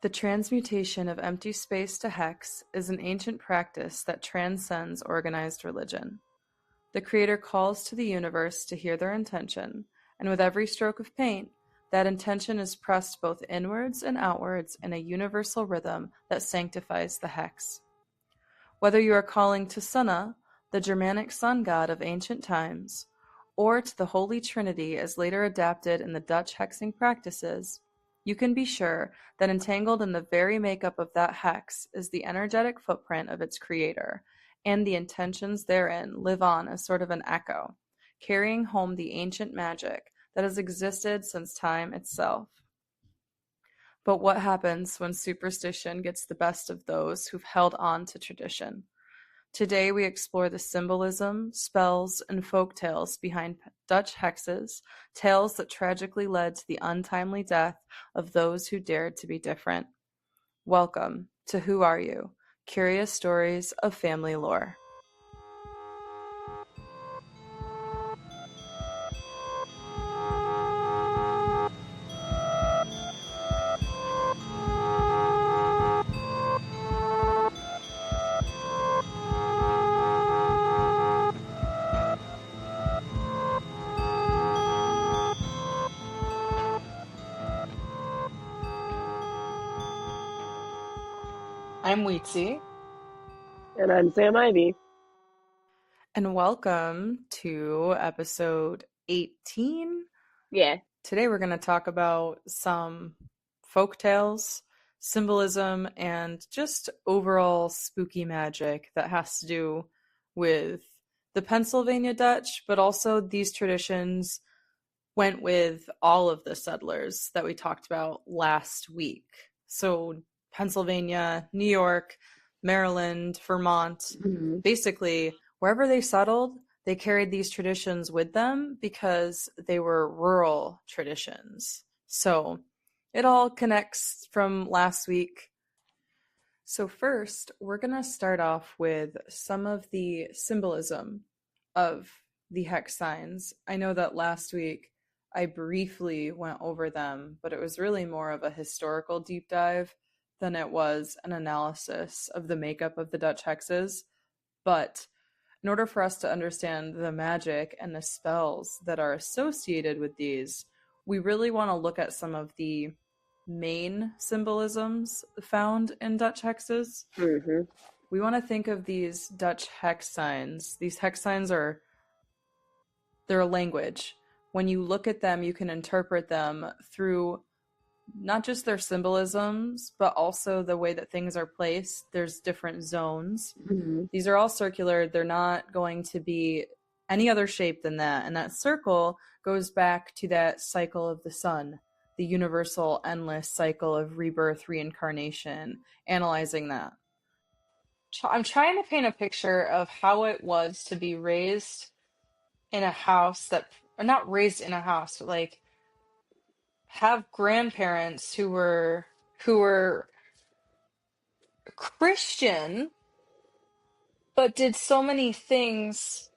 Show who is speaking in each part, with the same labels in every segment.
Speaker 1: The transmutation of empty space to hex is an ancient practice that transcends organized religion. The Creator calls to the universe to hear their intention, and with every stroke of paint, that intention is pressed both inwards and outwards in a universal rhythm that sanctifies the hex. Whether you are calling to Sunna, the Germanic sun god of ancient times, or to the Holy Trinity as later adapted in the Dutch hexing practices, you can be sure that entangled in the very makeup of that hex is the energetic footprint of its creator, and the intentions therein live on as sort of an echo, carrying home the ancient magic that has existed since time itself. But what happens when superstition gets the best of those who've held on to tradition? Today we explore the symbolism, spells, and folk tales behind Dutch hexes, tales that tragically led to the untimely death of those who dared to be different. Welcome to Who Are You? Curious Stories of Family Lore. I'm Wietze.
Speaker 2: And I'm Sam Ivy.
Speaker 1: And welcome to episode 18.
Speaker 2: Yeah.
Speaker 1: Today we're going to talk about some folk tales, symbolism, and just overall spooky magic that has to do with the Pennsylvania Dutch, but also these traditions went with all of the settlers that we talked about last week. So Pennsylvania, New York, Maryland, Vermont, basically wherever they settled, they carried these traditions with them because they were rural traditions. So it all connects from last week. So first, we're going to start off with some of the symbolism of the hex signs. I know that last week I briefly went over them, but it was really more of a historical deep dive than it was an analysis of the makeup of the Dutch hexes. But in order for us to understand the magic and the spells that are associated with these, we really want to look at some of the main symbolisms found in Dutch hexes.
Speaker 2: Mm-hmm.
Speaker 1: We want to think of these Dutch hex signs. These hex signs they're a language. When you look at them, you can interpret them through not just their symbolisms, but also the way that things are placed. There's different zones.
Speaker 2: Mm-hmm.
Speaker 1: These are all circular. They're not going to be any other shape than that. And that circle goes back to that cycle of the sun, the universal endless cycle of rebirth, reincarnation, analyzing that. I'm trying to paint a picture of how it was to be raised in a house that, or not raised in a house, but like have grandparents who were Christian, but did so many things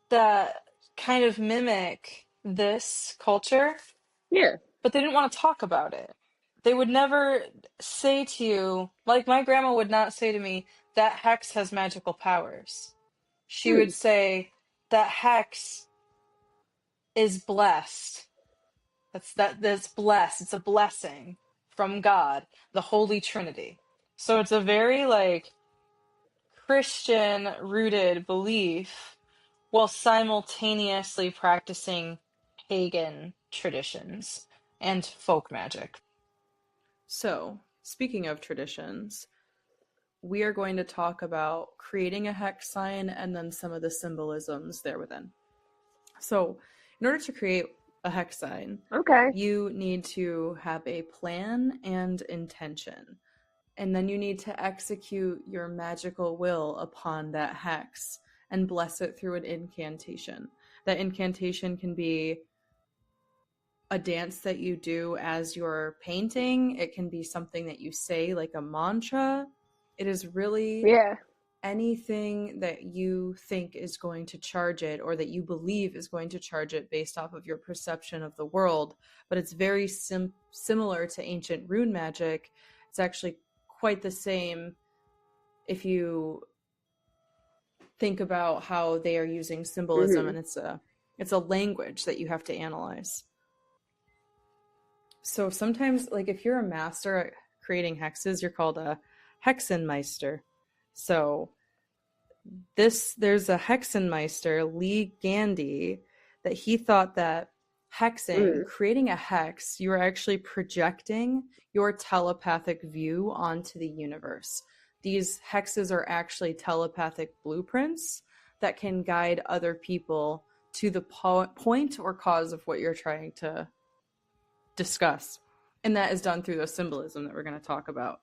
Speaker 1: that kind of mimic this culture,
Speaker 2: Yeah.
Speaker 1: but they didn't want to talk about it. They would never say to you, like my grandma would not say to me, that hex has magical powers. She would say, that hex is blessed. That's blessed. It's a blessing from God, the Holy Trinity. So it's a very like Christian rooted belief while simultaneously practicing pagan traditions and folk magic. So, speaking of traditions, we are going to talk about creating a hex sign and then some of the symbolisms there within. So, in order to create a hex sign, you need to have a plan and intention. And then you need to execute your magical will upon that hex and bless it through an incantation. That incantation can be a dance that you do as you're painting. It can be something that you say like a mantra. It is really anything that you think is going to charge it or that you believe is going to charge it based off of your perception of the world. But it's very similar to ancient rune magic. It's actually quite the same if you think about how they are using symbolism, and it's a language that you have to analyze. So sometimes, like, if you're a master at creating hexes, you're called a Hexenmeister. So there's a Hexenmeister, Lee Gandy, that he thought that hexing, creating a hex, you are actually projecting your telepathic view onto the universe. These hexes are actually telepathic blueprints that can guide other people to the point or cause of what you're trying to discuss. And that is done through the symbolism that we're going to talk about.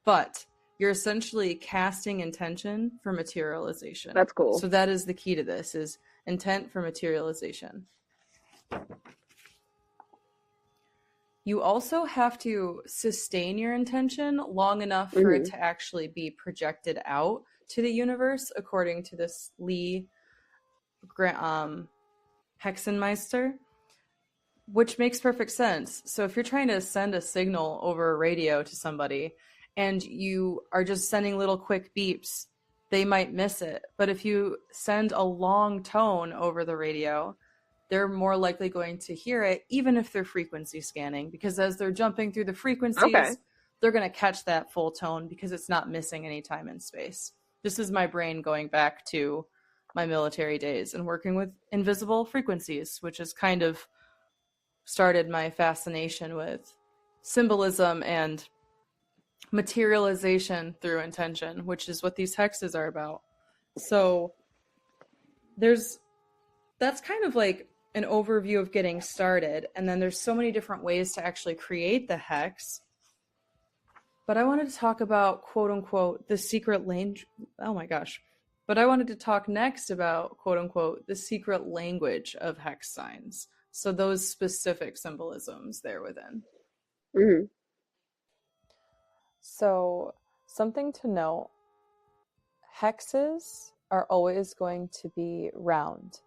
Speaker 1: But you're essentially casting intention for materialization.
Speaker 2: That's cool.
Speaker 1: So that is the key to this, is intent for materialization. You also have to sustain your intention long enough for it to actually be projected out to the universe, according to this Lee Hexenmeister, which makes perfect sense. So if you're trying to send a signal over a radio to somebody and you are just sending little quick beeps, they might miss it. But if you send a long tone over the radio, they're more likely going to hear it, even if they're frequency scanning, because as they're jumping through the frequencies, they're going to catch that full tone because it's not missing any time and space. This is my brain going back to my military days and working with invisible frequencies, which has kind of started my fascination with symbolism and materialization through intention, which is what these hexes are about. So that's kind of like an overview of getting started, and then there's so many different ways to actually create the hex. But I wanted to talk about, quote unquote, the secret language. Oh my gosh. But I wanted to talk next about, quote unquote, the secret language of hex signs. So those specific symbolisms there within. So something to note, hexes are always going to be round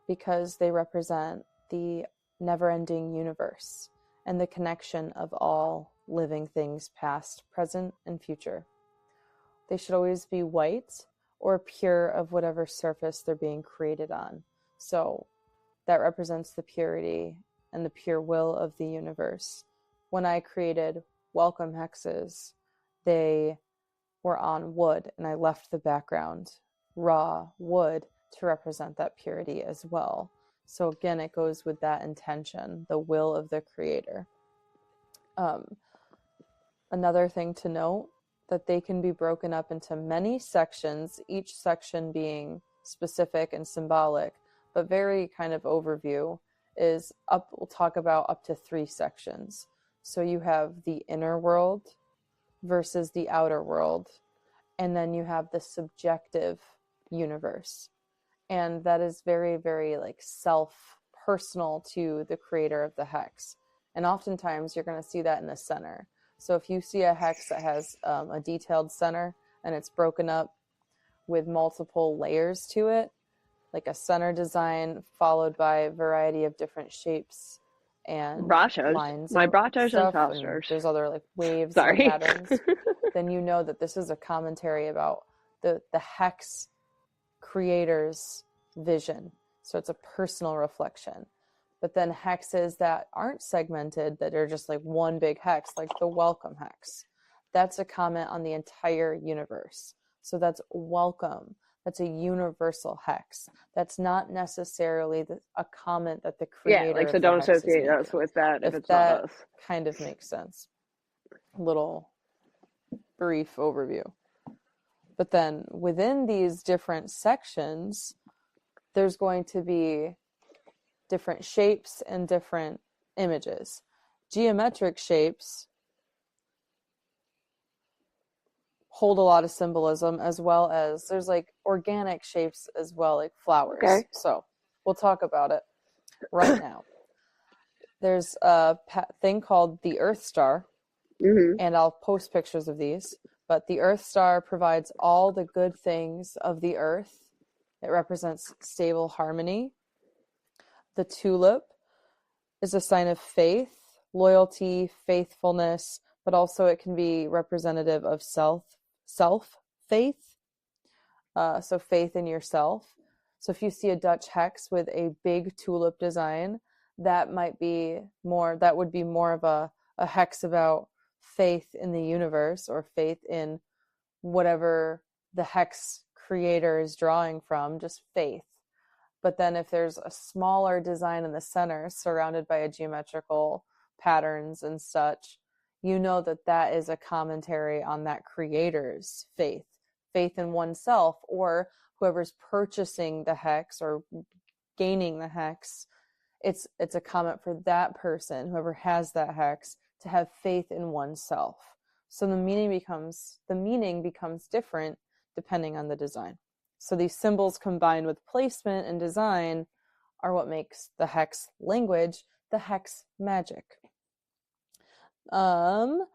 Speaker 1: because they represent the never-ending universe and the connection of all living things, past, present, and future. They should always be white or pure of whatever surface they're being created on. So that represents the purity and the pure will of the universe. When I created Welcome Hexes, they were on wood, and I left the background raw wood to represent that purity as well. So again, it goes with that intention, the will of the creator. Another thing to note, that they can be broken up into many sections, each section being specific and symbolic, but very kind of overview is we'll talk about up to 3 sections. So you have the inner world versus the outer world, and then you have the subjective universe. And that is very, very like personal to the creator of the hex. And oftentimes you're going to see that in the center. So if you see a hex that has a detailed center and it's broken up with multiple layers to it, like a center design followed by a variety of different shapes and lines.
Speaker 2: My brachos
Speaker 1: stuff,
Speaker 2: and
Speaker 1: and
Speaker 2: fausters.
Speaker 1: there's other like waves and patterns. Then you know that this is a commentary about the hex creator's vision. So it's a personal reflection. But then hexes that aren't segmented, that are just like one big hex, like the Welcome Hex, that's a comment on the entire universe. So that's welcome. That's a universal hex. That's not necessarily a comment that the creator.
Speaker 2: Yeah, like, so don't associate us with that if it's not us.
Speaker 1: Kind of makes sense. Little brief overview. But then within these different sections, there's going to be different shapes and different images. Geometric shapes hold a lot of symbolism, as well as there's like organic shapes as well, like flowers. Okay. So we'll talk about it right now. There's a thing called the Earth Star, and I'll post pictures of these. But the Earth star provides all the good things of the earth. It represents stable harmony. The tulip is a sign of faith, loyalty, faithfulness, but also it can be representative of self-faith. So faith in yourself. So if you see a Dutch hex with a big tulip design, that would be more of a hex about faith in the universe, or faith in whatever the hex creator is drawing from, just faith. But then if there's a smaller design in the center surrounded by a geometrical patterns and such, you know that is a commentary on that creator's faith in oneself, or whoever's purchasing the hex or gaining the hex. It's a comment for that person, whoever has that hex, to have faith in oneself. So the meaning becomes different depending on the design. So these symbols combined with placement and design are what makes the hex language, the hex magic. The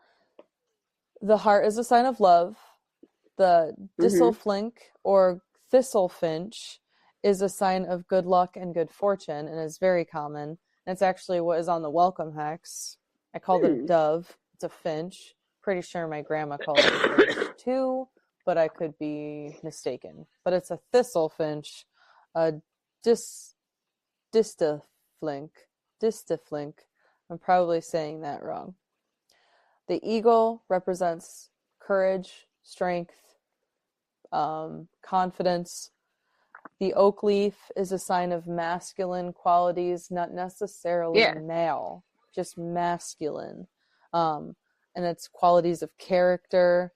Speaker 1: heart is a sign of love. The disselflink or thistlefinch is a sign of good luck and good fortune, and is very common. And it's actually what is on the Welcome Hex. I called it a dove. It's a finch. Pretty sure my grandma called it a finch too, but I could be mistaken. But it's a thistlefinch, a distiflink. I'm probably saying that wrong. The eagle represents courage, strength, confidence. The oak leaf is a sign of masculine qualities, not necessarily male, just masculine. And it's qualities of character,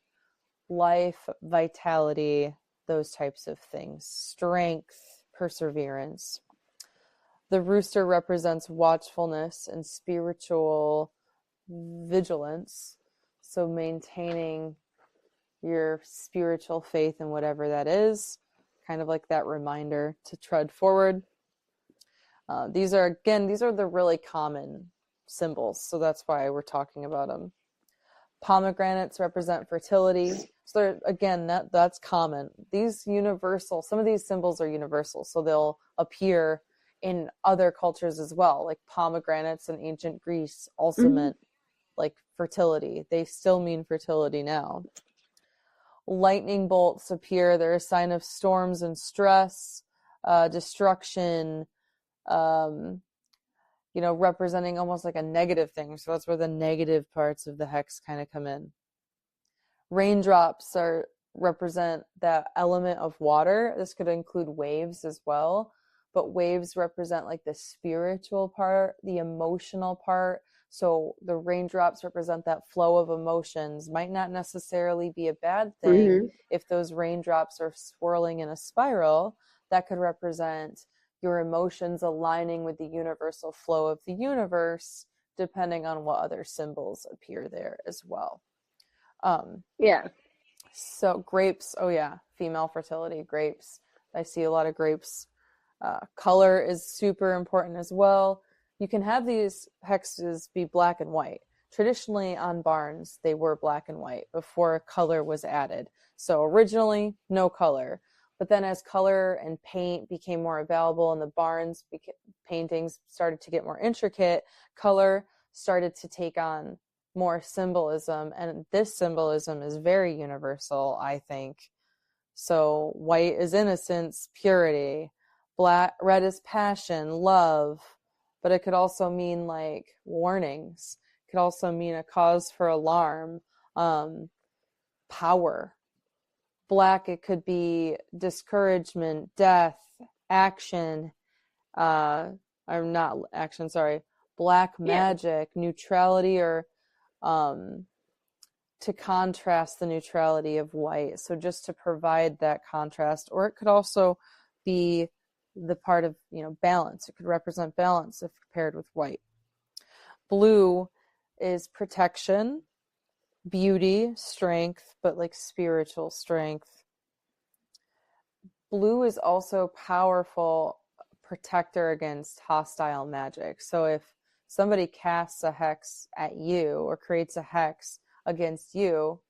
Speaker 1: life, vitality, those types of things. Strength, perseverance. The rooster represents watchfulness and spiritual vigilance. So maintaining your spiritual faith in whatever that is, kind of like that reminder to tread forward. These are the really common symbols, so that's why we're talking about them. Pomegranates represent fertility. So that's common. Some of these symbols are universal, so they'll appear in other cultures as well. Like pomegranates in ancient Greece also meant like fertility. They still mean fertility now. Lightning bolts appear. They're a sign of storms and stress, destruction, representing almost like a negative thing. So that's where the negative parts of the hex kind of come in. Raindrops represent that element of water. This could include waves as well, but waves represent like the spiritual part, the emotional part. So the raindrops represent that flow of emotions. Might not necessarily be a bad thing if those raindrops are swirling in a spiral. That could represent your emotions aligning with the universal flow of the universe, depending on what other symbols appear there as well. So grapes, female fertility, grapes. I see a lot of grapes. Color is super important as well. You can have these hexes be black and white. Traditionally on barns, they were black and white before color was added. So originally, no color. But then as color and paint became more available in the barns, paintings started to get more intricate, color started to take on more symbolism. And this symbolism is very universal, I think. So white is innocence, purity. Red is passion, love. But it could also mean like warnings. It could also mean a cause for alarm, power. Black, it could be discouragement, death, action, black magic, neutrality, or to contrast the neutrality of white. So just to provide that contrast. Or it could also be the part of, balance. It could represent balance if paired with white. Blue is protection, beauty, strength, but like spiritual strength. Blue is also powerful protector against hostile magic. So if somebody casts a hex at you or creates a hex against you,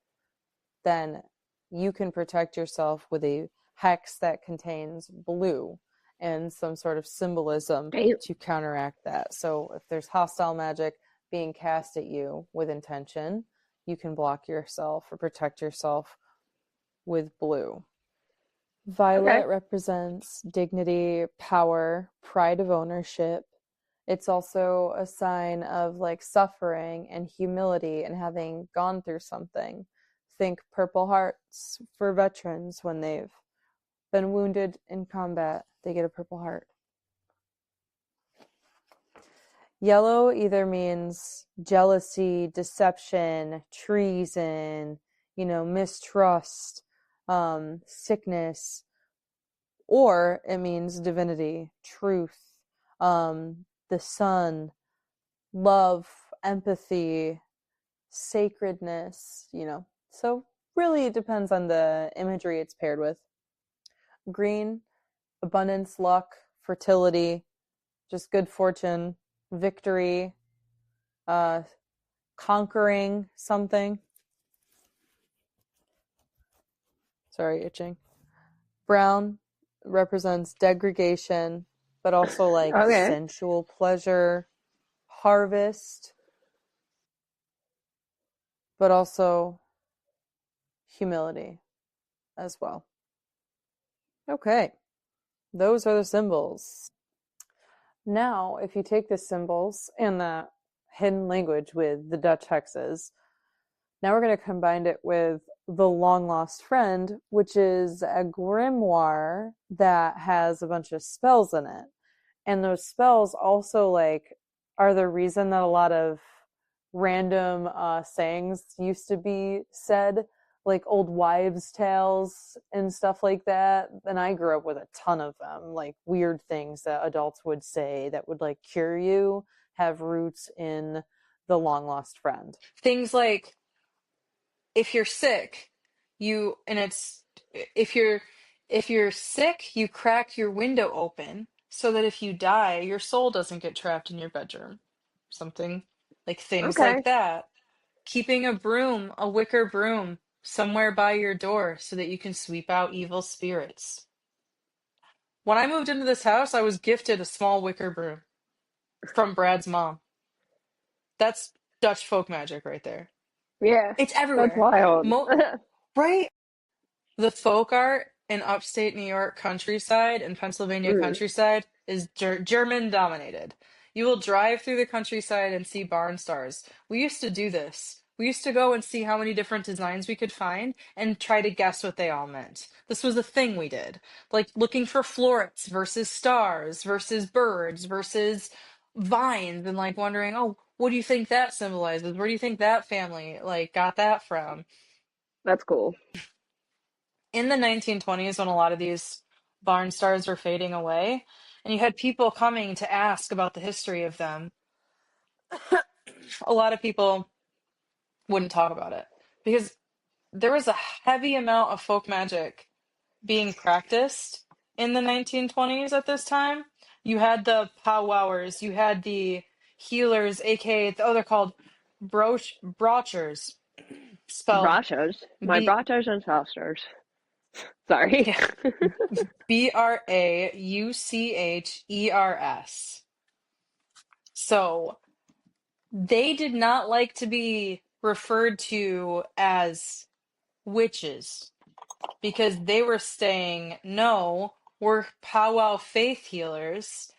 Speaker 1: then you can protect yourself with a hex that contains blue and some sort of symbolism to counteract that. So if there's hostile magic being cast at you with intention, you can block yourself or protect yourself with blue. Violet represents dignity, power, pride of ownership. It's also a sign of like suffering and humility and having gone through something. Think Purple Hearts for veterans when they've been wounded in combat. They get a Purple Heart. Yellow either means jealousy, deception, treason, mistrust, sickness, or it means divinity, truth, the sun, love, empathy, sacredness, So really it depends on the imagery it's paired with. Green, abundance, luck, fertility, just good fortune, victory, conquering something. Sorry, itching. Brown represents degradation, but also like sensual pleasure, harvest, but also humility as well. Okay, those are the symbols. Now, if you take the symbols and the hidden language with the Dutch hexes, now we're going to combine it with the Long Lost Friend, which is a grimoire that has a bunch of spells in it. And those spells also are the reason that a lot of random sayings used to be said, like old wives' tales and stuff like that. And I grew up with a ton of them, like weird things that adults would say that would like cure you, have roots in the Long Lost Friend. Things like, if you're sick, if you're sick, you crack your window open so that if you die, your soul doesn't get trapped in your bedroom. Something like things like that. Keeping a wicker broom somewhere by your door so that you can sweep out evil spirits. When I moved into this house, I was gifted a small wicker broom from Brad's mom. That's Dutch folk magic right there.
Speaker 2: Yeah.
Speaker 1: It's everywhere.
Speaker 2: That's wild.
Speaker 1: Right? The folk art in upstate New York countryside and Pennsylvania countryside is German dominated. You will drive through the countryside and see barn stars. We used to do this. We used to go and see how many different designs we could find and try to guess what they all meant. This was a thing we did. Like looking for florets versus stars versus birds versus vines and like wondering, oh, what do you think that symbolizes? Where do you think that family got that from?
Speaker 2: That's cool.
Speaker 1: In the 1920s, when a lot of these barn stars were fading away, and you had people coming to ask about the history of them, a lot of people wouldn't talk about it because there was a heavy amount of folk magic being practiced in the 1920s at this time. You had the powwowers, you had the healers, aka, they're called brochers, spelled
Speaker 2: Brachos. My brachos and sisters. Sorry.
Speaker 1: Yeah. Brauchers. So they did not like to be referred to as witches because they were saying, no, we're powwow faith healers.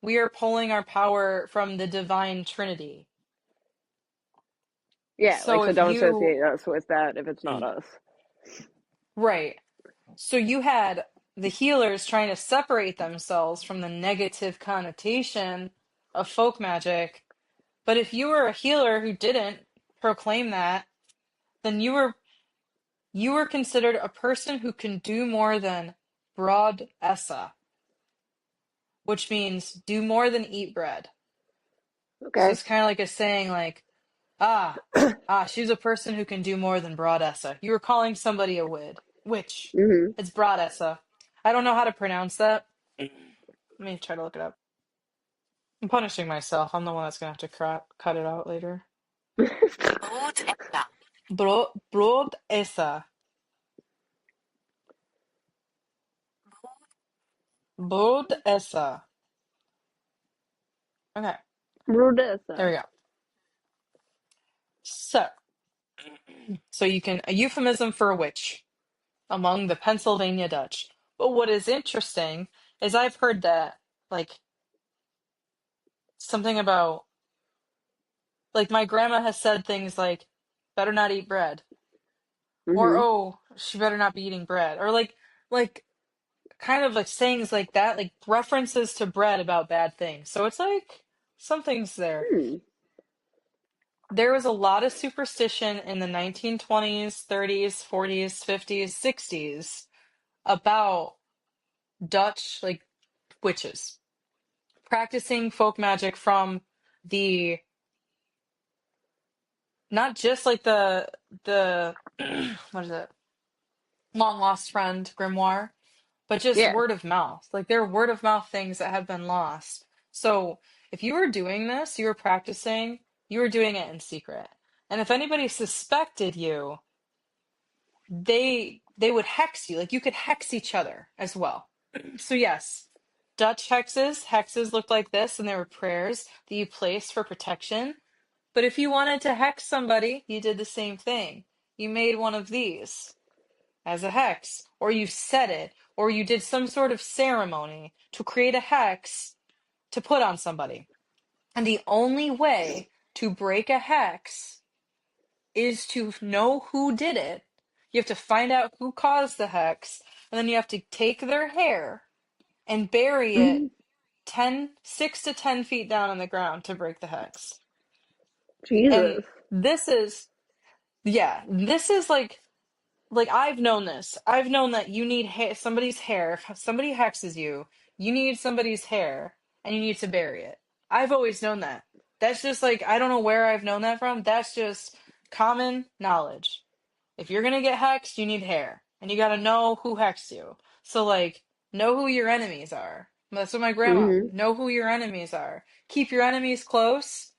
Speaker 1: We are pulling our power from the divine trinity.
Speaker 2: Yeah,
Speaker 1: so
Speaker 2: don't associate us with that if it's not us.
Speaker 1: Right. So you had the healers trying to separate themselves from the negative connotation of folk magic. But if you were a healer who didn't proclaim that, then you were considered a person who can do more than broad essa, which means do more than eat bread.
Speaker 2: Okay.
Speaker 1: So it's kind of like a saying like, she's a person who can do more than broad essa. You were calling somebody a witch. It's broad essa. I don't know how to pronounce that. Let me try to look it up. I'm punishing myself. I'm the one that's going to have to cut it out later. Broad essa. Bodessa. Okay, there
Speaker 2: Rudessa.
Speaker 1: we go. So, you can, a euphemism for a witch among the Pennsylvania Dutch. But what is interesting is I've heard that, like, something about, like, my grandma has said things like, better not eat bread, or,
Speaker 2: Mm-hmm.
Speaker 1: oh, she better not be eating bread, or, like, kind of like sayings like that, like references to bread about bad things. So it's like, something's there.
Speaker 2: Hmm.
Speaker 1: There was a lot of superstition in the 1920s, 30s, 40s, 50s, 60s about Dutch, like, witches practicing folk magic from the, not just like the what is it, long lost friend grimoire, but just
Speaker 2: Yeah.
Speaker 1: word of mouth. Like, there are word of mouth things that have been lost. So if you were doing this, you were practicing, you were doing it in secret. And if anybody suspected you, they would hex you. Like, you could hex each other as well. So yes, Dutch hexes looked like this, and there were prayers that you placed for protection. But if you wanted to hex somebody, you did the same thing. You made one of these as a hex, or you said it, or you did some sort of ceremony to create a hex to put on somebody. And the only way to break a hex is to know who did it. You have to find out who caused the hex, and then you have to take their hair and bury it
Speaker 2: Mm-hmm.
Speaker 1: 6 to 10 feet down on the ground to break the hex. And
Speaker 2: Jesus.
Speaker 1: this is, yeah, this is like, I've known this. I've known that you need somebody's hair. If somebody hexes you, you need somebody's hair and you need to bury it. I've always known that. That's just like, I don't know where I've known that from. That's just common knowledge. If you're gonna get hexed, you need hair. And you gotta know who hexed you. So, like, know who your enemies are. That's what my grandma,
Speaker 2: Mm-hmm.
Speaker 1: know who your enemies are. Keep your enemies close,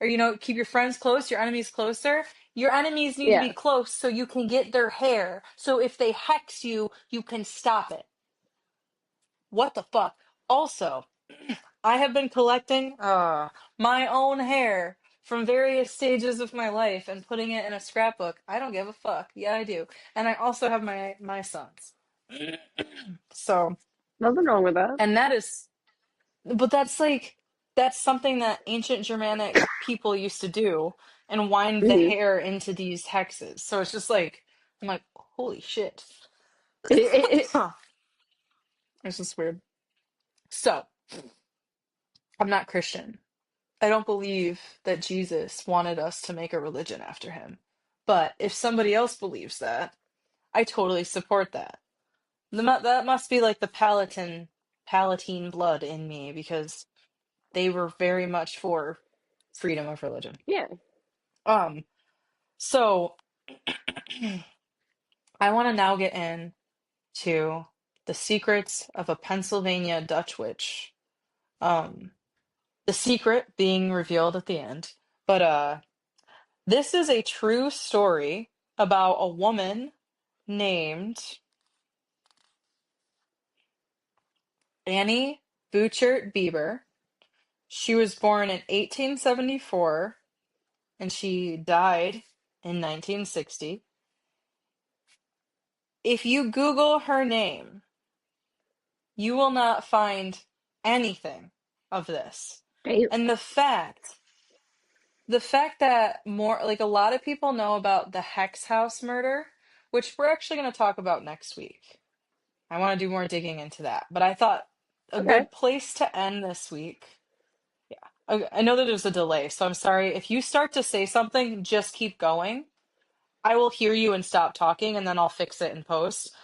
Speaker 1: or, keep your friends close, your enemies closer. Your enemies need to be
Speaker 2: Yeah.
Speaker 1: close so you can get their hair. So if they hex you, you can stop it. What the fuck? Also, I have been collecting my own hair from various stages of my life and putting it in a scrapbook. I don't give a fuck. Yeah, I do. And I also have my sons. So,
Speaker 2: Nothing wrong with that.
Speaker 1: and that is, but that's something that ancient Germanic people used to do and wind the
Speaker 2: Mm-hmm.
Speaker 1: hair into these hexes. So it's just like, I'm like, holy shit. Huh. It's just weird. So, I'm not Christian. I don't believe that Jesus wanted us to make a religion after him. But if somebody else believes that, I totally support that. That must be like the Palatine blood in me, because they were very much for freedom of religion.
Speaker 2: Yeah.
Speaker 1: Um, so I want to now get into the secrets of a Pennsylvania Dutch witch. Um, the secret being revealed at the end. But this is a true story about a woman named Annie Buchert-Bieber. She was born in 1874 and she died in 1960. If you Google her name, you will not find anything of this.
Speaker 2: Damn.
Speaker 1: And the fact that more, like, a lot of people know about the Hex House murder, which we're actually going to talk about next week. I want to do more digging into that. But I thought a
Speaker 2: Okay.
Speaker 1: good place to end this week. Yeah. I know that there's a delay, so I'm sorry. If you start to say something, just keep going. I will hear you and stop talking, and then I'll fix it in post.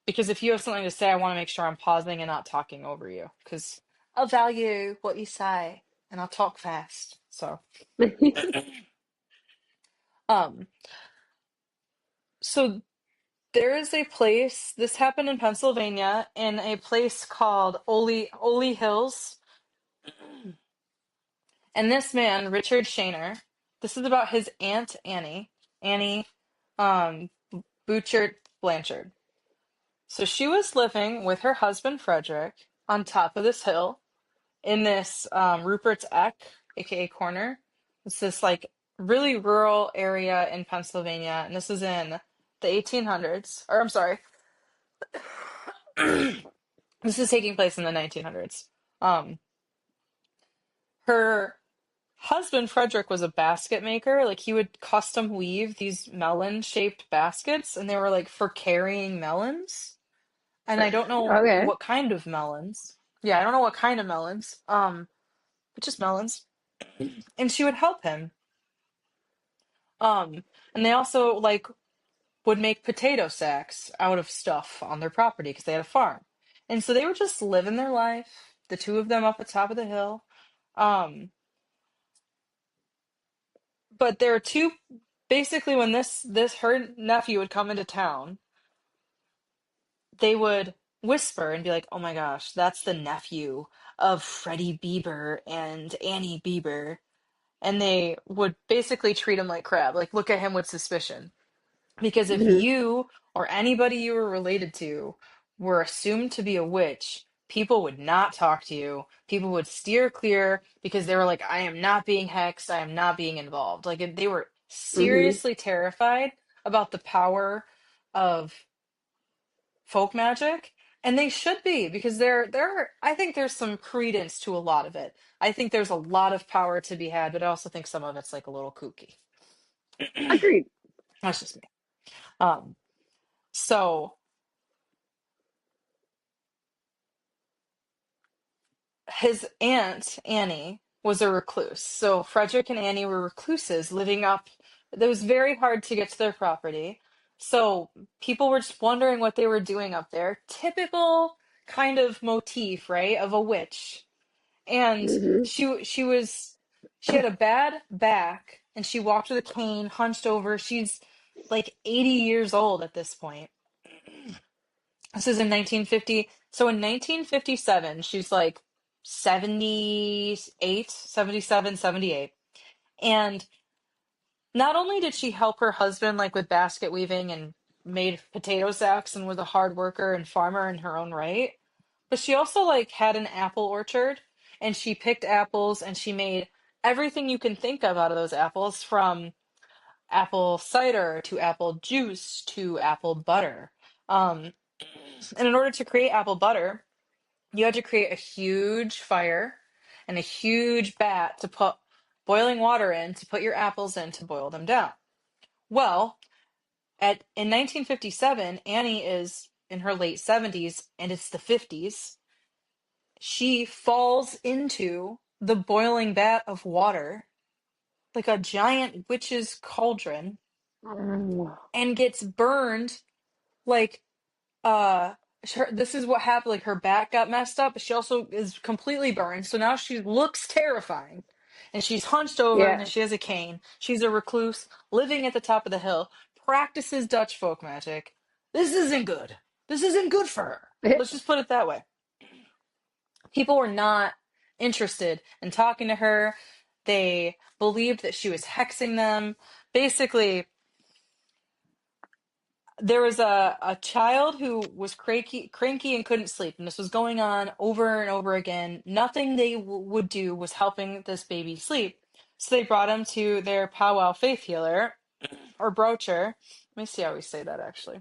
Speaker 1: Because if you have something to say, I want to make sure I'm pausing and not talking over you. Because I'll value what you say, and I'll talk fast. So, um, so there is a place. This happened in Pennsylvania, in a place called Ole Hills. And this man, Richard Shaner, this is about his aunt Annie, Annie Bouchard Blanchard. So she was living with her husband Frederick on top of this hill in this Rupert's Eck, aka Corner. It's this like really rural area in Pennsylvania, and this is in the 1800s. Or I'm sorry, this is taking place in the 1900s. Um, her husband Frederick was a basket maker. Like he would custom weave these melon-shaped baskets, and they were like for carrying melons. And I don't know
Speaker 2: Okay.
Speaker 1: what kind of melons. Yeah, I don't know what kind of melons. But just melons. And she would help him. Um, and they also like would make potato sacks out of stuff on their property because they had a farm. And so they were just living their life, the two of them up at the top of the hill. Um, but there are two basically when this her nephew would come into town, they would whisper and be like, "Oh my gosh, that's the nephew of Freddie Bieber and Annie Bieber." And they would basically treat him like crap, like look at him with suspicion. Because if
Speaker 2: Hmm.
Speaker 1: you or anybody you were related to were assumed to be a witch, people would not talk to you. People would steer clear because they were like, I am not being hexed. I am not being involved. Like they were
Speaker 2: Hmm.
Speaker 1: seriously terrified about the power of folk magic. And they should be because I think there's some credence to a lot of it. I think there's a lot of power to be had, but I also think some of it's like a little kooky.
Speaker 2: Agreed.
Speaker 1: That's just me. Um, so his aunt, Annie, was a recluse. So Frederick and Annie were recluses living up. It was very hard to get to their property. So people were just wondering what they were doing up there. Typical kind of motif, right, of a witch. And
Speaker 2: Hmm.
Speaker 1: she had a bad back and she walked with a cane, hunched over. She's like 80 years old at this point. This is in 1950. So in 1957, she's like 78, 77, 78. And not only did she help her husband like with basket weaving and made potato sacks and was a hard worker and farmer in her own right, but she also like had an apple orchard and she picked apples and she made everything you can think of out of those apples from apple cider to apple juice to apple butter. Um, and in order to create apple butter, you had to create a huge fire and a huge vat to put boiling water in to put your apples in to boil them down. Well, at in 1957, Annie is in her late 70s and it's the 50s. She falls into the boiling vat of water like a giant witch's cauldron
Speaker 2: Oh,
Speaker 1: and gets burned like uh this is what happened, like her back got messed up, but she also is completely burned, so now she looks terrifying and she's hunched over
Speaker 2: yeah.
Speaker 1: and she has a cane. She's a recluse living at the top of the hill, practices Dutch folk magic. This isn't good for her. Let's just put it that way. People were not interested in talking to her. They believed that she was hexing them. Basically, there was a child who was cranky and couldn't sleep, and this was going on over and over again. Nothing they would do was helping this baby sleep. So they brought him to their powwow faith healer or broacher. Let me see how we say that actually.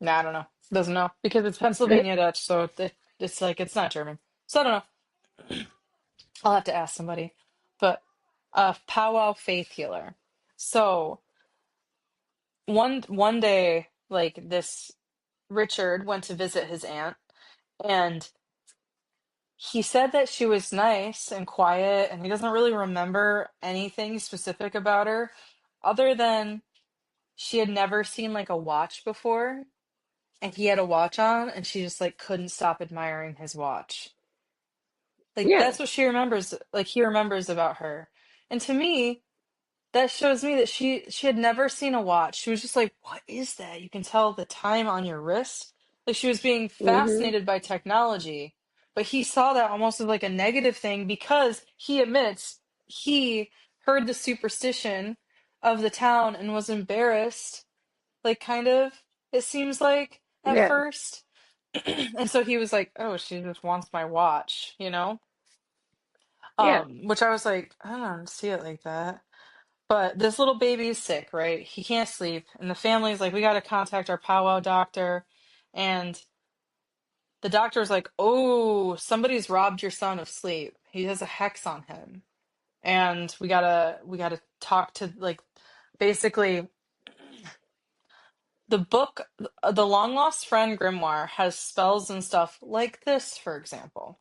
Speaker 1: Nah, I don't know. Doesn't know because it's Pennsylvania Dutch, so it's like it's not German. So I don't know. I'll have to ask somebody. But a powwow faith healer. So one day, like this Richard went to visit his aunt, and he said that she was nice and quiet, and he doesn't really remember anything specific about her, other than she had never seen like a watch before, and he had a watch on, and she just like couldn't stop admiring his watch. Like
Speaker 2: Yeah.
Speaker 1: that's what she remembers, like he remembers about her. And to me, that shows me that she had never seen a watch. She was just like, "What is that?" You can tell the time on your wrist. Like she was being
Speaker 2: Hmm.
Speaker 1: fascinated by technology, but he saw that almost as like a negative thing because he admits he heard the superstition of the town and was embarrassed, like kind of. it seems like at
Speaker 2: Yeah.
Speaker 1: first. And so he was like, "Oh, she just wants my watch," you know?
Speaker 2: Yeah.
Speaker 1: Which I was like, I don't see it like that. But this little baby is sick, right? He can't sleep, and the family's like, "We got to contact our powwow doctor." And the doctor's like, "Oh, somebody's robbed your son of sleep. He has a hex on him." And we gotta talk to, like, basically the book, the Long Lost Friend grimoire has spells and stuff like this, for example.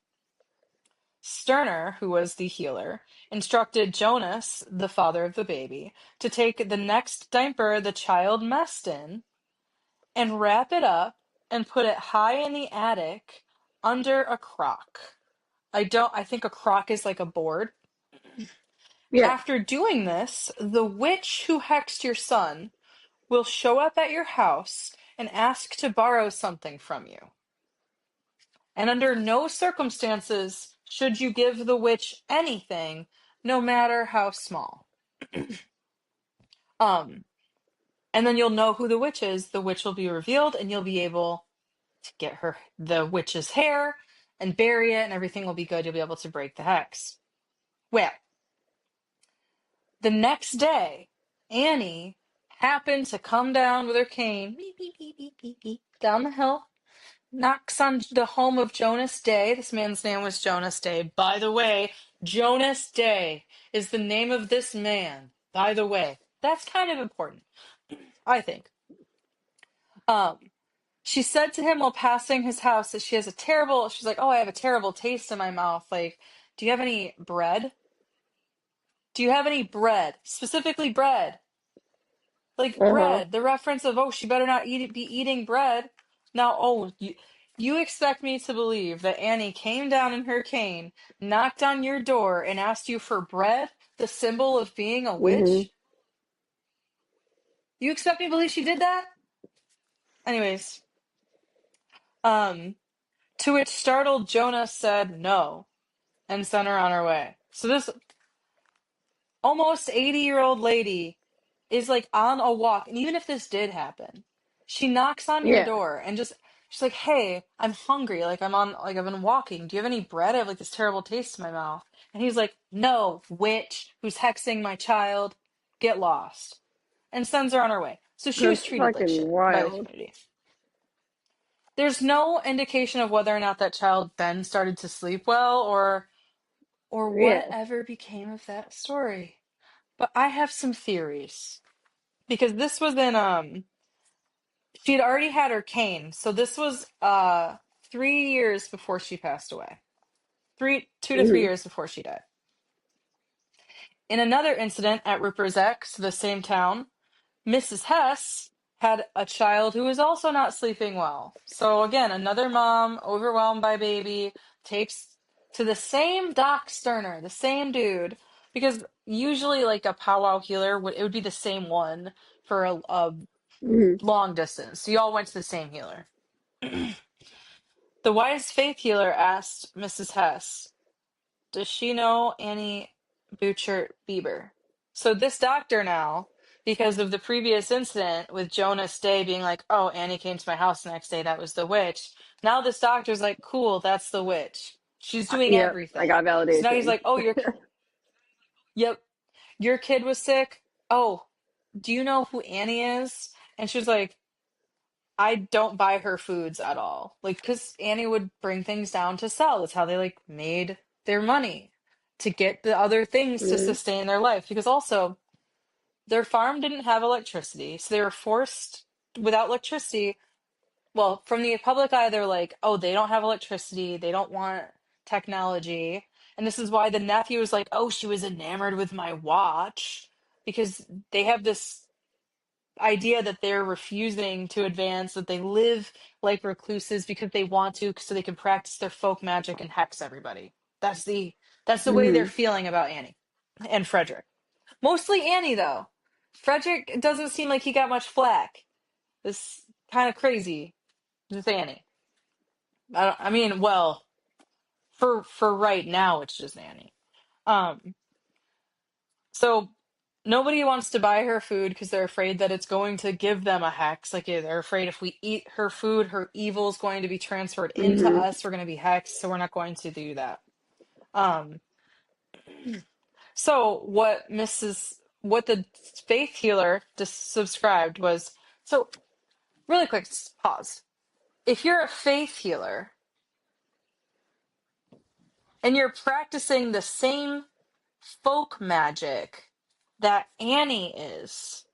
Speaker 1: Sterner, who was the healer, instructed Jonas, the father of the baby, to take the next diaper the child messed in and wrap it up and put it high in the attic under a crock. I think a crock is like a board.
Speaker 2: Yeah.
Speaker 1: After doing this, the witch who hexed your son will show up at your house and ask to borrow something from you. And under no circumstances should you give the witch anything, no matter how small. Um, and then you'll know who the witch is. The witch will be revealed, and you'll be able to get the witch's hair and bury it, and everything will be good. You'll be able to break the hex. Well, the next day, Annie happened to come down with her cane, beep, beep, beep, beep, beep, beep, down the hill, knocks on the home of Jonas Day. This man's name was Jonas Day. By the way, Jonas Day is the name of this man. By the way, that's kind of important, I think. Um, she said to him while passing his house that she's like, "Oh, I have a terrible taste in my mouth. Like, do you have any bread? Do you have any bread? Specifically bread. Like
Speaker 2: Uh-huh.
Speaker 1: bread." The reference of, "Oh, she better not be eating bread." Now, oh, you expect me to believe that Annie came down in her cane, knocked on your door, and asked you for bread, the symbol of being a
Speaker 2: Mhm.
Speaker 1: witch? You expect me to believe she did that? Anyways, um, to which startled Jonah said no and sent her on her way. So this almost 80-year-old lady is like on a walk, and even if this did happen, she knocks on your
Speaker 2: Yeah.
Speaker 1: door and just she's like, "Hey, I'm hungry. Like I've been walking. Do you have any bread? I have like this terrible taste in my mouth." And he's like, "No, witch who's hexing my child, get lost," and sends her on her way. So she was
Speaker 2: That's
Speaker 1: treated like
Speaker 2: fucking
Speaker 1: shit by the
Speaker 2: wild.
Speaker 1: community. There's no indication of whether or not that child then started to sleep well, or
Speaker 2: Yeah.
Speaker 1: whatever became of that story. But I have some theories because this was in she had already had her cane, so this was 3 years before she passed away. 2 to 3
Speaker 2: Mhm.
Speaker 1: years before she died. In another incident at Rupper's X, the same town, Mrs. Hess had a child who was also not sleeping well. So again, another mom overwhelmed by baby takes to the same Doc Sterner, the same dude, because usually like a powwow healer it would be the same one for a
Speaker 2: Mhm.
Speaker 1: long distance. So you all went to the same healer. The wise faith healer asked Mrs. Hess, "Does she know Annie Buchert-Bieber?" So this doctor now, because of the previous incident with Jonas Day being like, "Oh, Annie came to my house the next day, that was the witch." Now this doctor's like, "Cool, that's the witch. She's doing
Speaker 2: Yep. I
Speaker 1: everything."
Speaker 2: got
Speaker 1: So now he's
Speaker 2: validation.
Speaker 1: like, "Oh, yep, your kid was sick. Oh, do you know who Annie is?" And she was like, "I don't buy her foods at all." Like, because Annie would bring things down to sell. That's how they like made their money to get the other things to
Speaker 2: Mhm.
Speaker 1: sustain their life. Because also, their farm didn't have electricity. So they were forced without electricity. Well, from the public eye, they're like, "Oh, they don't have electricity. They don't want technology." And this is why the nephew was like, "Oh, she was enamored with my watch." Because they have this idea that they're refusing to advance, that they live like recluses because they want to, so they can practice their folk magic and hex everybody. That's the way they're
Speaker 2: Mhm.
Speaker 1: feeling about Annie and Frederick. Mostly Annie though. Frederick doesn't seem like he got much flack. This kind of crazy with Annie. I mean, well, for right now it's just Annie. Um so nobody wants to buy her food because they're afraid that it's going to give them a hex. Like they're afraid if we eat her food, her evil is going to be transferred into
Speaker 2: Mhm.
Speaker 1: us. We're going to be hexed, so we're not going to do that. Um, so what the faith healer just subscribed was, so really quick pause. If you're a faith healer and you're practicing the same folk magic that Annie is,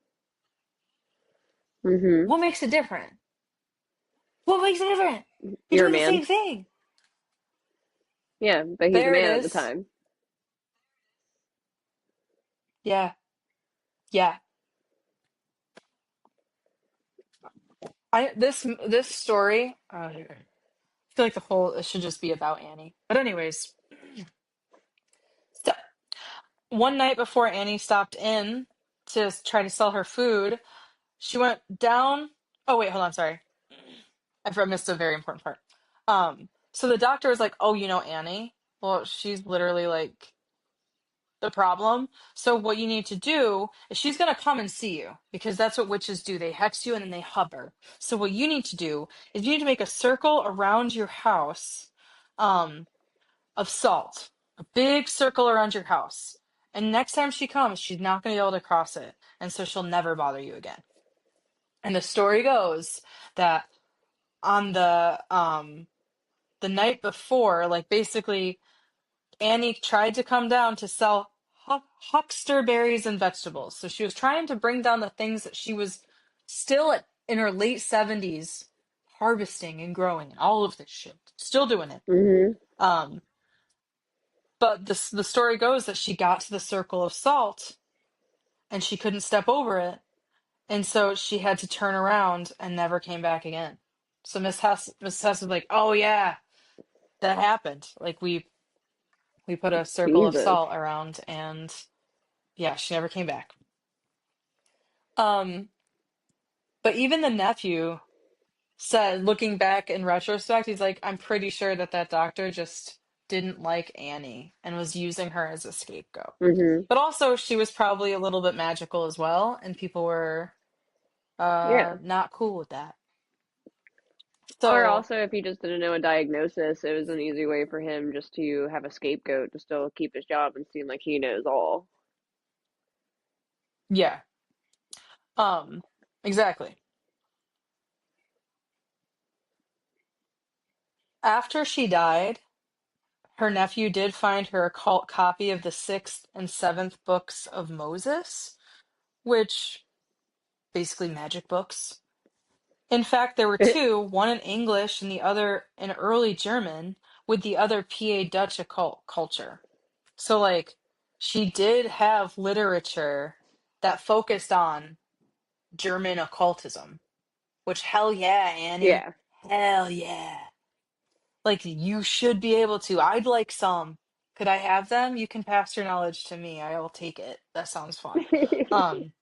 Speaker 2: Mhm.
Speaker 1: what makes it different? What makes it different? You're
Speaker 2: You're a
Speaker 1: doing the
Speaker 2: man.
Speaker 1: same thing.
Speaker 2: Yeah, but he's a
Speaker 1: There it
Speaker 2: man at the
Speaker 1: is.
Speaker 2: time.
Speaker 1: Yeah. Yeah. This story, I feel like it should just be about Annie. But anyways, so one night before Annie stopped in to try to sell her food, she went down. Oh wait, hold on, sorry. I missed a very important part. So the doctor was like, "Oh, you know Annie? Well, she's literally like the problem. So what you need to do is she's going to come and see you because that's what witches do. They hex you and then they hover. So what you need to do is you need to make a circle around your house um, of salt, a big circle around your house. And next time she comes, she's not going to be able to cross it. And so she'll never bother you again." And the story goes that on the night before, like basically Annie tried to come down to sell huckster berries and vegetables. So she was trying to bring down the things that she was still in her late 70s harvesting and growing and all of this shit. Still doing it.
Speaker 2: Mhm.
Speaker 1: Um, but the story goes that she got to the circle of salt and she couldn't step over it. And so she had to turn around and never came back again. So Miss Hess was like, "Oh yeah, that happened. Like we put a circle of
Speaker 2: Jesus.
Speaker 1: salt around and yeah, she never came back." Um, but even the nephew said, looking back in retrospect, he's like, "I'm pretty sure that that doctor just didn't like Annie and was using her as a scapegoat."
Speaker 2: Mhm.
Speaker 1: But also, she was probably a little bit magical as well, and people were
Speaker 2: Yeah.
Speaker 1: not cool with that.
Speaker 2: Or
Speaker 1: So
Speaker 2: also, if he just didn't know a diagnosis, it was an easy way for him just to have a scapegoat to still keep his job and seem like he knows all.
Speaker 1: yeah, um, exactly. After she died, her nephew did find her a cult copy of the sixth and seventh books of Moses, which basically magic books. In fact, there were two, one in English and the other in early German, with the other PA Dutch occult culture. So, like, she did have literature that focused on German occultism, which, hell yeah, Annie.
Speaker 2: Yeah.
Speaker 1: Hell yeah. Like, you should be able to. I'd like some. Could I have them? You can pass your knowledge to me. I will take it. That sounds fun. Um,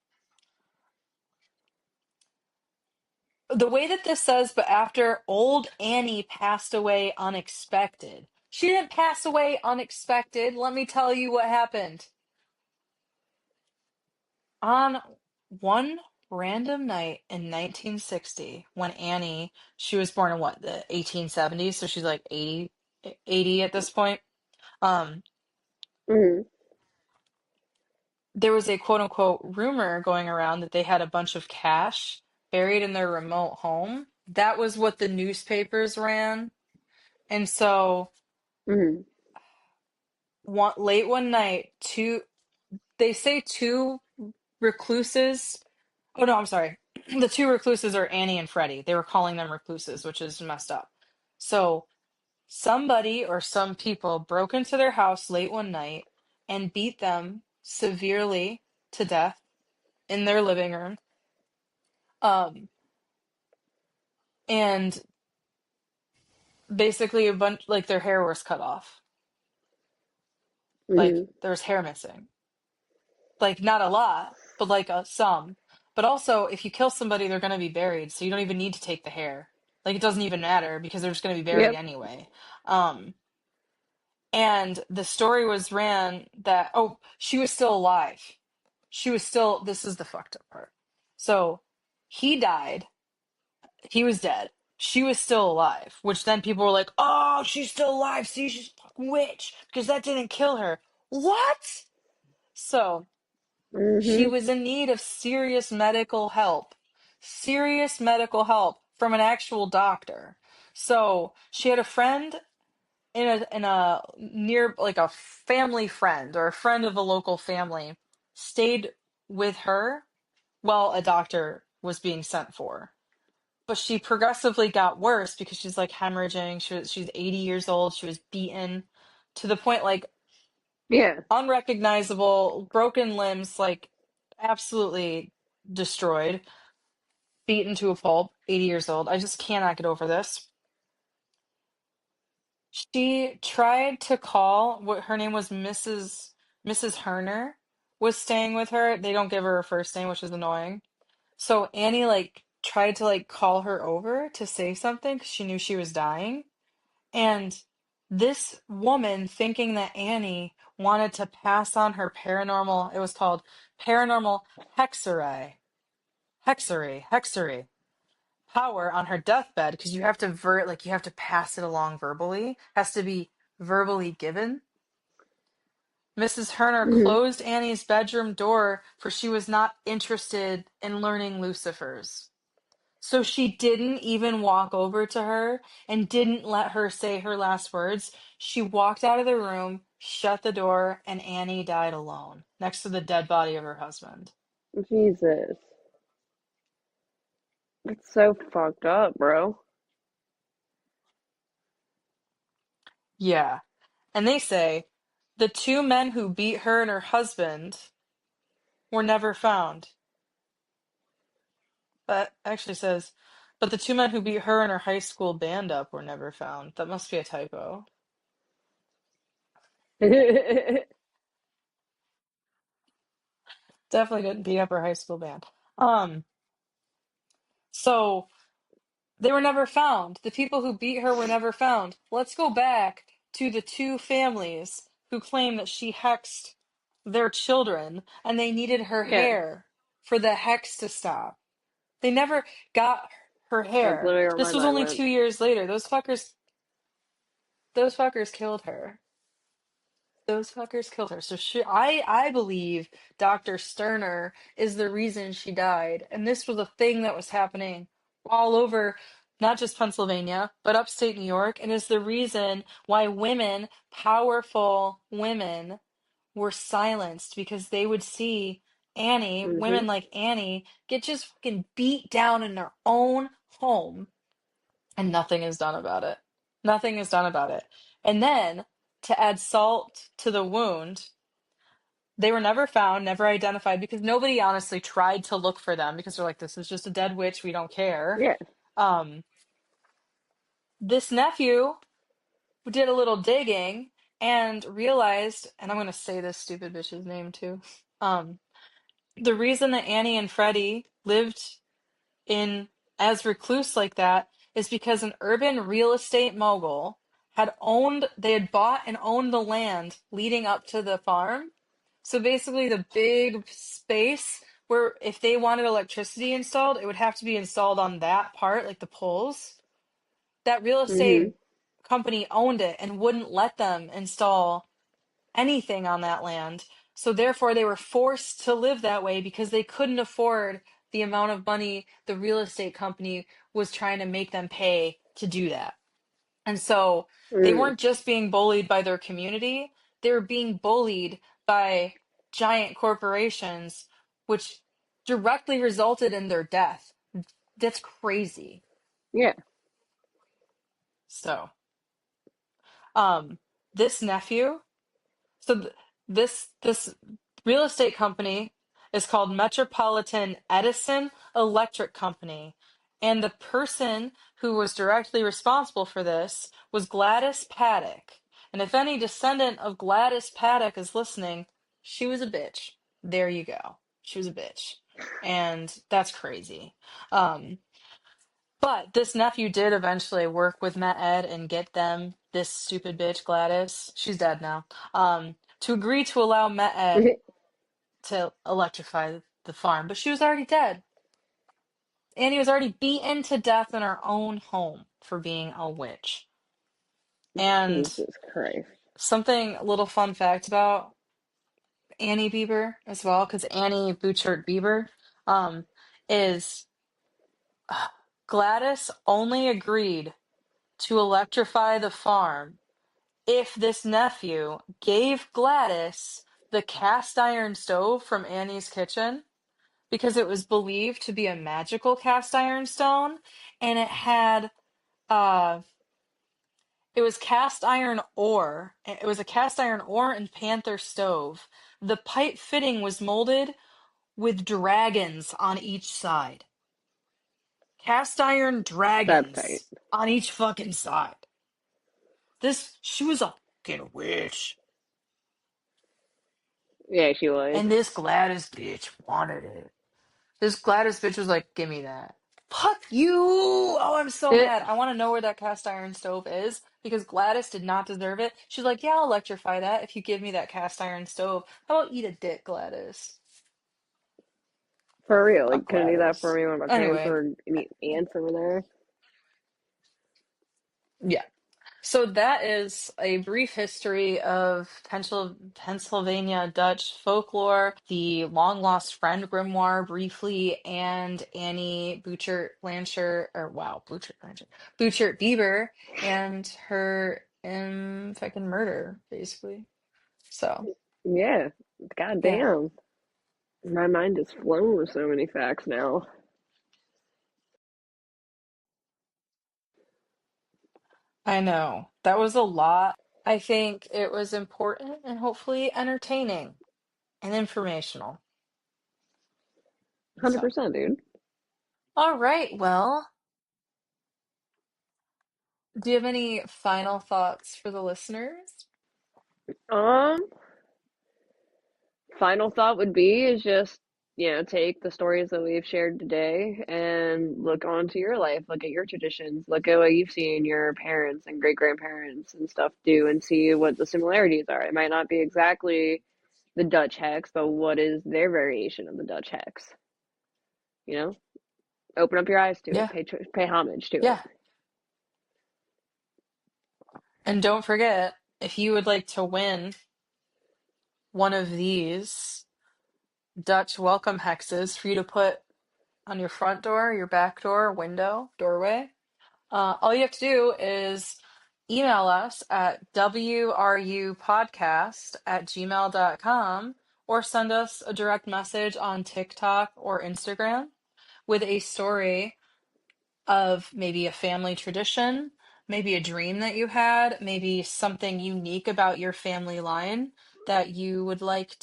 Speaker 1: the way that this says, but after old Annie passed away unexpected. She didn't pass away unexpected. Let me tell you what happened. On one random night in 1960, when Annie, she was born in what, the 1870s, so she's like 80 at this point. Um,
Speaker 2: Mhm.
Speaker 1: there was a quote unquote rumor going around that they had a bunch of cash buried in their remote home. That was what the newspapers ran. And so
Speaker 2: Mhm.
Speaker 1: late one night, they say two recluses. Oh no, I'm sorry. The two recluses are Annie and Freddie. They were calling them recluses, which is messed up. So somebody or some people broke into their house late one night and beat them severely to death in their living room. Um, and basically a bunch, like, their hair was cut off. Like
Speaker 2: Mhm.
Speaker 1: there was hair missing. Like not a lot, but like some. But also, if you kill somebody, they're going to be buried, so you don't even need to take the hair. Like it doesn't even matter because they're just going to be buried
Speaker 2: Yep.
Speaker 1: anyway. Um, and the story was ran that, oh, she was still alive. she was still, this is the fucked up part. So he died, he was dead. She was still alive, which then people were like, oh, she's still alive. See, she's a fucking witch because that didn't kill her. What? So she
Speaker 2: Mhm.
Speaker 1: was in need of serious medical help from an actual doctor. So she had a friend in a near, like a family friend or a friend of a local family stayed with her while a doctor was being sent for. But she progressively got worse because she's like hemorrhaging. She's 80 years old. She was beaten to the point like
Speaker 2: Yeah.
Speaker 1: unrecognizable, broken limbs, like absolutely destroyed, beaten to a pulp, 80 years old. I just cannot get over this. She tried to call, what her name was, Mrs. Herner was staying with her. They don't give her a first name, which is annoying. So Annie like tried to like call her over to say something because she knew she was dying. And this woman, thinking that Annie wanted to pass on her paranormal, it was called paranormal hexery power on her deathbed, because you have to you have to pass it along verbally, has to be verbally given. Mrs. Herner
Speaker 2: Mhm.
Speaker 1: closed Annie's bedroom door, for she was not interested in learning Lucifer's. So she didn't even walk over to her and didn't let her say her last words. She walked out of the room, shut the door, and Annie died alone next to the dead body of her husband.
Speaker 2: Jesus. That's so fucked up, bro.
Speaker 1: Yeah. And they say the two men who beat her and her husband were never found. That actually says, but the two men who beat her and her high school band up were never found. That must be a typo. Definitely didn't beat up her high school band. Um, so they were never found. The people who beat her were never found. Let's go back to the two families who claim that she hexed their children and they needed her
Speaker 2: Yeah.
Speaker 1: hair for the hex to stop. They never got her
Speaker 2: That's
Speaker 1: hair.
Speaker 2: literally where my
Speaker 1: This was
Speaker 2: mind
Speaker 1: only
Speaker 2: went.
Speaker 1: 2 years later. Those fuckers killed her. Those fuckers killed her. So I believe Dr. Sterner is the reason she died. And this was a thing that was happening all over, not just Pennsylvania, but upstate New York, and is the reason why women, powerful women, were silenced, because they would see
Speaker 2: Mhm.
Speaker 1: women like Annie, get just fucking beat down in their own home, and nothing is done about it. Nothing is done about it. And then, to add salt to the wound, they were never found, never identified, because nobody honestly tried to look for them, because they're like, this is just a dead witch, we don't care.
Speaker 2: Yeah.
Speaker 1: Um, this nephew did a little digging and realized, and I'm gonna say this stupid bitch's name too. Um, the reason that Annie and Freddie lived in as recluse like that is because an urban real estate mogul they had bought and owned the land leading up to the farm. So basically the big space where if they wanted electricity installed, it would have to be installed on that part, like the poles. That real
Speaker 2: Mhm.
Speaker 1: estate company owned it and wouldn't let them install anything on that land. So therefore, they were forced to live that way because they couldn't afford the amount of money the real estate company was trying to make them pay to do that. And so they
Speaker 2: Mm.
Speaker 1: weren't just being bullied by their community, they were being bullied by giant corporations, which directly resulted in their death. That's crazy.
Speaker 2: Yeah.
Speaker 1: So, um, this nephew, So this real estate company is called Metropolitan Edison Electric Company, and the person who was directly responsible for this was Gladys Paddock. And if any descendant of Gladys Paddock is listening, she was a bitch. There you go. She was a bitch. And that's crazy. Um, but this nephew did eventually work with Met Ed and get them, this stupid bitch Gladys, she's dead now, to agree to allow Met Ed to electrify the farm, but she was already dead. Annie was already beaten to death in her own home for being a witch. And
Speaker 2: Jesus Christ.
Speaker 1: something, a little fun fact about Annie Bieber as well, because Annie Buchert-Bieber um, is Gladys only agreed to electrify the farm if this nephew gave Gladys the cast iron stove from Annie's kitchen because it was believed to be a magical cast iron stone and uh it was cast iron ore. It was a cast iron ore and panther stove. The pipe fitting was molded with dragons on each side. Cast iron
Speaker 2: That's tight.
Speaker 1: dragons on each fucking side. She was a fucking witch.
Speaker 2: Yeah, she was.
Speaker 1: And this Gladys bitch wanted it. This Gladys bitch was like, give me that. Fuck you! Oh, I'm so
Speaker 2: It,
Speaker 1: mad. I want to know where that cast iron stove is because Gladys did not deserve it. She's like, yeah, I'll electrify that if you give me that cast iron stove. How about eat a dick, Gladys?
Speaker 2: for real.
Speaker 1: Fuck
Speaker 2: Like, couldn't do that for
Speaker 1: Gladys.
Speaker 2: me when my parents
Speaker 1: Anyway,
Speaker 2: were any ants over there.
Speaker 1: yeah. So that is a brief history of Pennsylvania Dutch folklore, the long lost friend grimoire briefly, and Annie Bouchert Blanchard, or wow, Bouchert Blanchard, Bouchert Bieber, and her fucking murder, basically. So
Speaker 2: Yeah.
Speaker 1: yeah,
Speaker 2: Goddamn. My mind is flown with so many facts now.
Speaker 1: I know that was a lot. I think it was important and hopefully entertaining and informational. So,
Speaker 2: 100%, dude.
Speaker 1: all right, well. Do you have any final thoughts for the listeners?
Speaker 2: Um, Final thought would be is just, take the stories that we've shared today and look onto your life, look at your traditions, look at what you've seen your parents and great grandparents and stuff do and see what the similarities are. It might not be exactly the Dutch hex, but what is their variation of the Dutch hex? You know, open up your eyes to it,
Speaker 1: Yeah,
Speaker 2: pay homage to it.
Speaker 1: yeah. And don't forget, if you would like to win one of these Dutch welcome hexes for you to put on your front door, your back door, window, doorway, all you have to do is email us at wrupodcast@gmail.com or send us a direct message on TikTok or Instagram with a story of maybe a family tradition, maybe a dream that you had, maybe something unique about your family line that you would like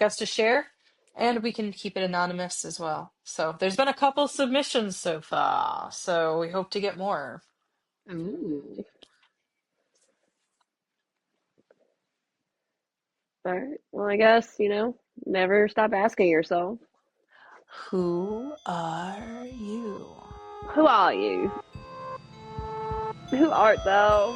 Speaker 1: us to share, and we can keep it anonymous as well. So there's been a couple submissions so far, so we hope to get more.
Speaker 2: Ooh. All right. Well, I guess, never stop asking yourself,
Speaker 1: Who are you?
Speaker 2: who are you? Who art thou?